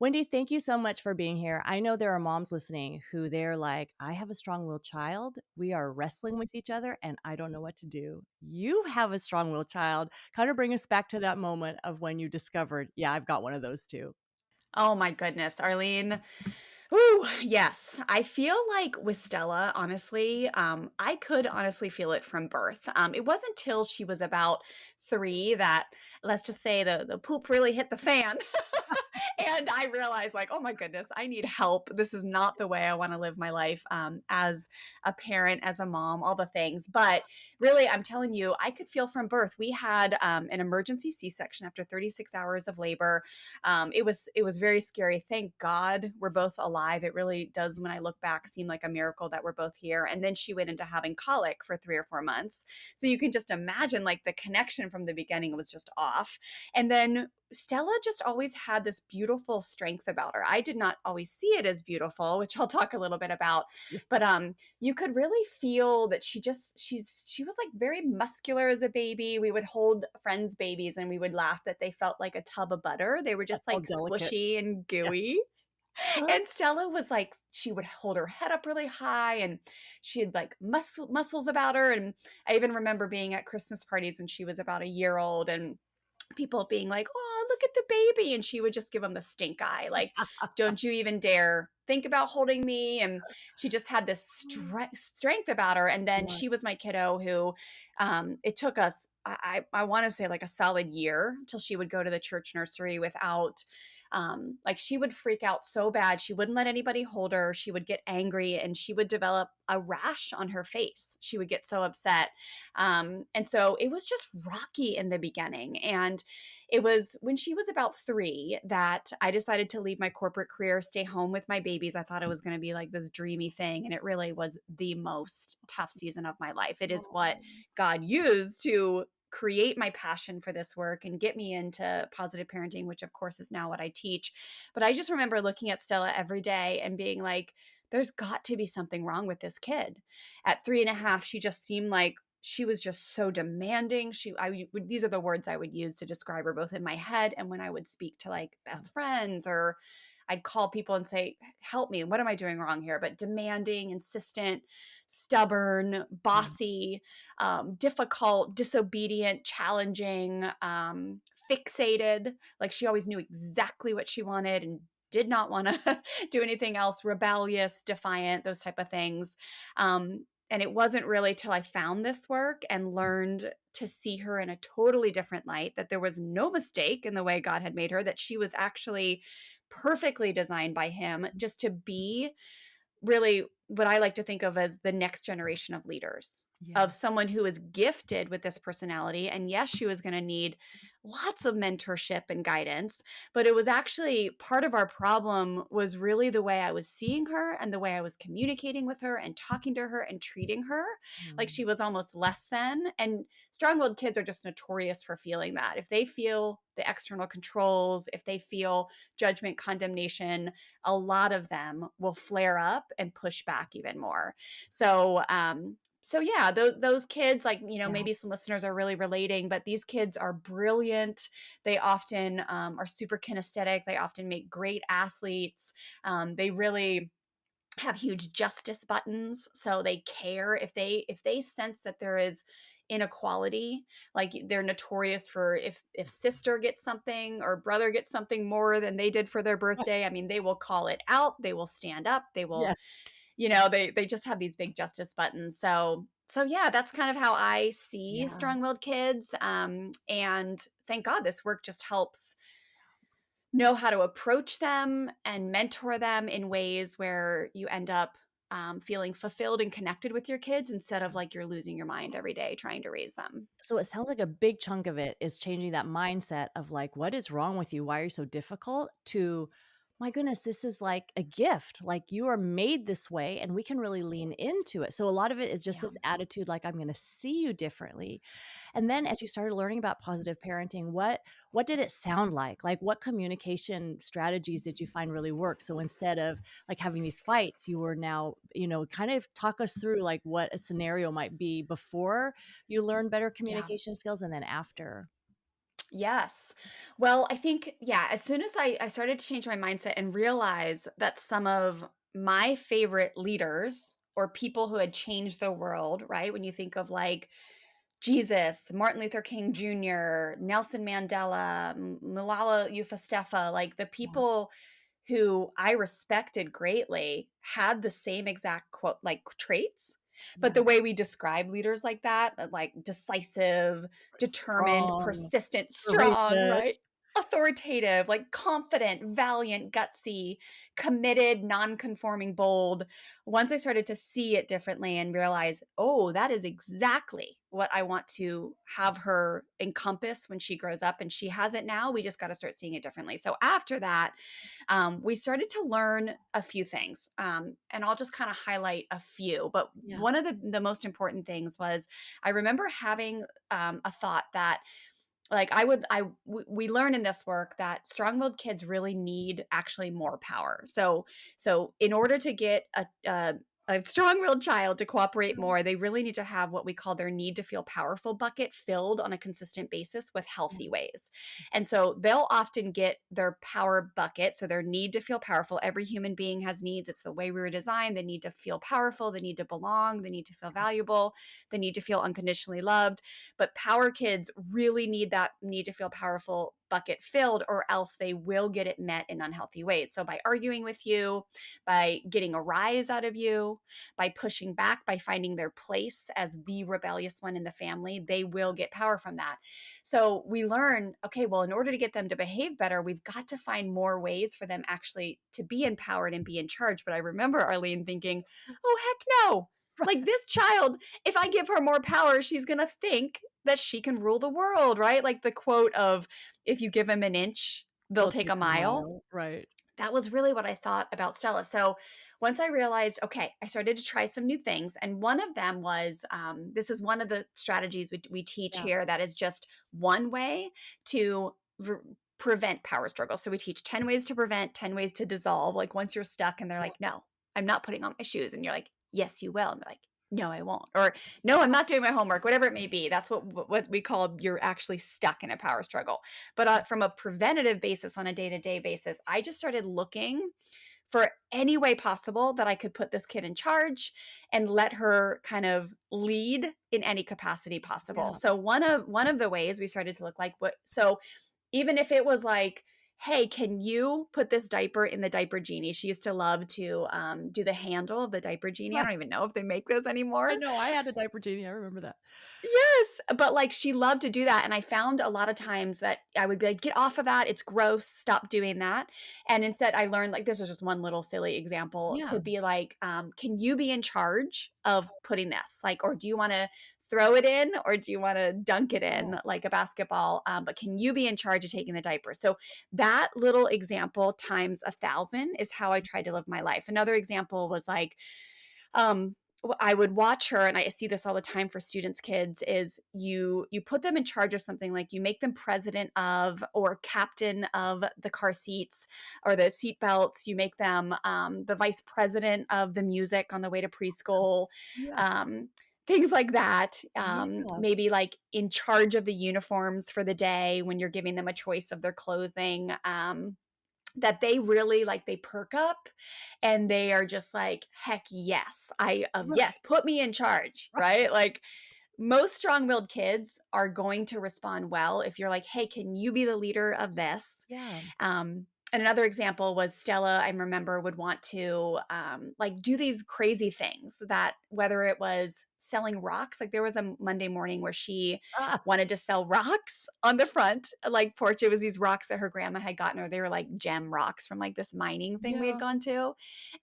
Wendy, thank you so much for being here. I know there are moms listening who they're like, I have a strong-willed child. We are wrestling with each other and I don't know what to do. You have a strong-willed child. Kind of bring us back to that moment of when you discovered, yeah, I've got one of those too. Oh my goodness, Arlene. Ooh, yes. I feel like with Stella, honestly, I could honestly feel it from birth. It wasn't until she was about 3 that, let's just say, the poop really hit the fan. And I realized, like, oh my goodness, I need help. This is not the way I want to live my life, as a parent, as a mom, all the things. But really, I'm telling you, I could feel from birth. We had an emergency C-section after 36 hours of labor. It was very scary. Thank God we're both alive. It really does, when I look back, seem like a miracle that we're both here. And then she went into having colic for 3 or 4 months. So you can just imagine, like, the connection from the beginning was just off. And then Stella just always had this beautiful strength about her. I did not always see it as beautiful, which I'll talk a little bit about. But you could really feel that she was like very muscular as a baby. We would hold friends' babies and we would laugh that they felt like a tub of butter. They were That's just all like delicate. squishy and Yeah. gooey. And Stella was like, she would hold her head up really high and she had like muscles about her. And I even remember being at Christmas parties when she was about a year old and people being like, "Oh, look at the baby." And she would just give them the stink eye, like, "Don't you even dare think about holding me." And she just had this strength about her. And then Yeah. she was my kiddo who, it took us, I want to say, like a solid year till she would go to the church nursery without, like, she would freak out so bad. She wouldn't let anybody hold her. She would get angry and she would develop a rash on her face. She would get so upset. And so it was just rocky in the beginning. And it was when she was about 3 that I decided to leave my corporate career, stay home with my babies. I thought it was going to be like this dreamy thing. And it really was the most tough season of my life. It is what God used to create my passion for this work and get me into positive parenting, which of course is now what I teach. But I just remember looking at Stella every day and being like, there's got to be something wrong with this kid. At 3.5, she just seemed like she was just so demanding. These are the words I would use to describe her, both in my head and when I would speak to like best friends, or I'd call people and say, help me. What am I doing wrong here? But demanding, insistent, stubborn, bossy, difficult, disobedient, challenging, fixated. Like, she always knew exactly what she wanted and did not want to do anything else, rebellious, defiant, those type of things. And it wasn't really till I found this work and learned to see her in a totally different light, that there was no mistake in the way God had made her, that she was actually perfectly designed by Him just to be really what I like to think of as the next generation of leaders, Yeah. of someone who is gifted with this personality. And yes, she was going to need lots of mentorship and guidance, but it was actually part of our problem was really the way I was seeing her and the way I was communicating with her and talking to her and treating her like Mm. she was almost less than. And strong-willed kids are just notorious for feeling that. If they feel the external controls, if they feel judgment, condemnation, a lot of them will flare up and push back even more. So yeah, those kids, like, Yeah. maybe some listeners are really relating, but these kids are brilliant. They often are super kinesthetic. They often make great athletes. They really have huge justice buttons, so they care if they sense that there is inequality. Like, they're notorious for, if sister gets something or brother gets something more than they did for their birthday, I mean, they will call it out, they will stand up, they will, Yes. they just have these big justice buttons. So yeah, that's kind of how I see Yeah. strong-willed kids. And thank God this work just helps know how to approach them and mentor them in ways where you end up feeling fulfilled and connected with your kids, instead of like you're losing your mind every day trying to raise them. So it sounds like a big chunk of it is changing that mindset of like, what is wrong with you? Why are you so difficult? To, my goodness, this is like a gift. Like, you are made this way and we can really lean into it. So a lot of it is just Yeah. this attitude, like, I'm going to see you differently. And then as you started learning about positive parenting, what did it sound like? Like, what communication strategies did you find really work? So instead of like having these fights, you were now, kind of talk us through like what a scenario might be before you learn better Yeah. communication skills and then after. Yes. Well, I think, yeah, as soon as I started to change my mindset and realize that some of my favorite leaders or people who had changed the world, right? When you think of like Jesus, Martin Luther King Jr., Nelson Mandela, Malala Yousafzai, like the Yeah, people who I respected greatly had the same exact quote like traits. But the yeah. way we describe leaders like that, like decisive, determined, Strong, persistent, strong, right? courageous. Authoritative, like confident, valiant, gutsy, committed, non-conforming, bold. Once I started to see it differently and realize, oh, that is exactly what I want to have her encompass when she grows up, and she has it now. We just got to start seeing it differently. So after that, we started to learn a few things, and I'll just kind of highlight a few. But Yeah, one of the most important things was I remember having a thought that like we learn in this work that strong-willed kids really need actually more power. So in order to get a strong-willed child to cooperate more, they really need to have what we call their need to feel powerful bucket filled on a consistent basis with yeah, healthy ways. And so they'll often get their power bucket, so their need to feel powerful. Every human being has needs. It's the way we were designed. They need to feel powerful, they need to belong, they need to feel valuable, they need to feel unconditionally loved. But power kids really need that need to feel powerful bucket filled, or else they will get it met in unhealthy ways. So by arguing with you, by getting a rise out of you, by pushing back, by finding their place as the rebellious one in the family, they will get power from that. So we learn, okay, well, in order to get them to behave better, we've got to find more ways for them actually to be empowered and be in charge. But I remember Arlene thinking, oh, heck no. Like this child, if I give her more power, she's going to think that she can rule the world, right? Like the quote of, if you give them an inch, they'll they'll take take a a mile. mile, right. That was really what I thought about Stella. So once I realized, okay, I started to try some new things. And one of them was this is one of the strategies we teach Yeah. here that is just one way to prevent power struggle. So we teach 10 ways to prevent, 10 ways to dissolve. Like once you're stuck and they're Yeah. like, no, I'm not putting on my shoes. And you're like, yes, you will. And they're like, no, I won't. Or no, I'm not doing my homework, whatever it may be. That's what we call you're actually stuck in a power struggle. But from a preventative basis, on a day-to-day basis, I just started looking for any way possible that I could put this kid in charge and let her kind of lead in any capacity possible. Yeah. So one of the ways we started to look like what so even if it was like, hey, can you put this diaper in the diaper genie? She used to love to do the handle of the diaper genie. I Right. don't even know if they make those I anymore. know, I had a diaper genie, I remember that. Yes, but, like, she loved to do that, and I found a lot of times that I would be like, "Get off of that, it's gross, stop doing that," and instead I learned, like this was just one little silly example, Yeah. to be like, "Can you be in charge of putting this? Like, or do you wanna throw it in, or do you wanna dunk it Yeah. in like a basketball? But can you be in charge of taking the diaper?" So, that little example times 1,000 is how I tried to live my life. Another example was like, um I would watch her, and I see this all the time for students kids, is you put them in charge of something, like you make them president of or captain of the car seats or the seat belts. You make them the vice president of the music on the way to preschool, Yeah. um, things like that. Yeah. Maybe like in charge of the uniforms for the day when you're giving them a choice of their clothing. That they really like, they perk up and they are just like, heck yes, Right, yes, put me in charge, right. right? Like most strong-willed kids are going to respond well if you're like, hey, can you be the leader of this? Yeah. And another example was Stella, I remember, would want to like do these crazy things, that whether it was selling rocks, like there was a Monday morning where she Ah, wanted to sell rocks on the front like porch. It was these rocks that her grandma had gotten her. They were like gem rocks from like this mining thing we had yeah. gone to.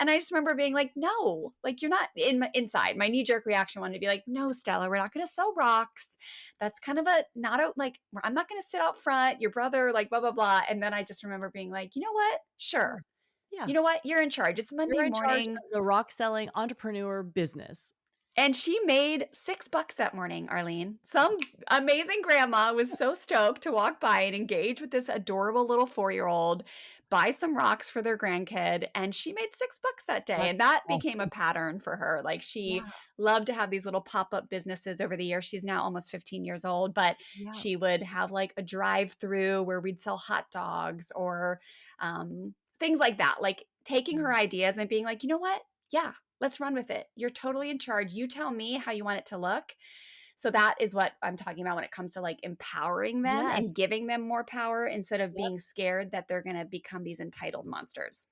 And I just remember being like, no, like you're not inside. My knee jerk reaction wanted to be like, no, Stella, we're not going to sell rocks. That's kind of a not a like, I'm not going to sit out front, your brother, like blah blah blah. And then I just remember being like, you know what, Yeah. sure, Yeah. you know what, you're in charge, it's Monday You're in charge morning. of the rock selling entrepreneur business. And she made $6 that morning, Arlene. Some amazing grandma was so stoked to walk by and engage with this adorable little 4-year-old, buy some rocks for their grandkid, and she made $6 that day, That's and that became a awesome. pattern for her. Like, she Yeah, loved to have these little pop-up businesses over the years. She's now almost 15 years old, but yeah, she would have, like, a drive-through where we'd sell hot dogs or, things like that, like, taking her yeah. ideas and being like, "You know what? Yeah, let's run with it. You're totally in charge. You tell me how you want it to look." So that is what I'm talking about when it comes to, like, empowering them Yes. and giving them more power instead of Yep. being scared that they're gonna become these entitled monsters.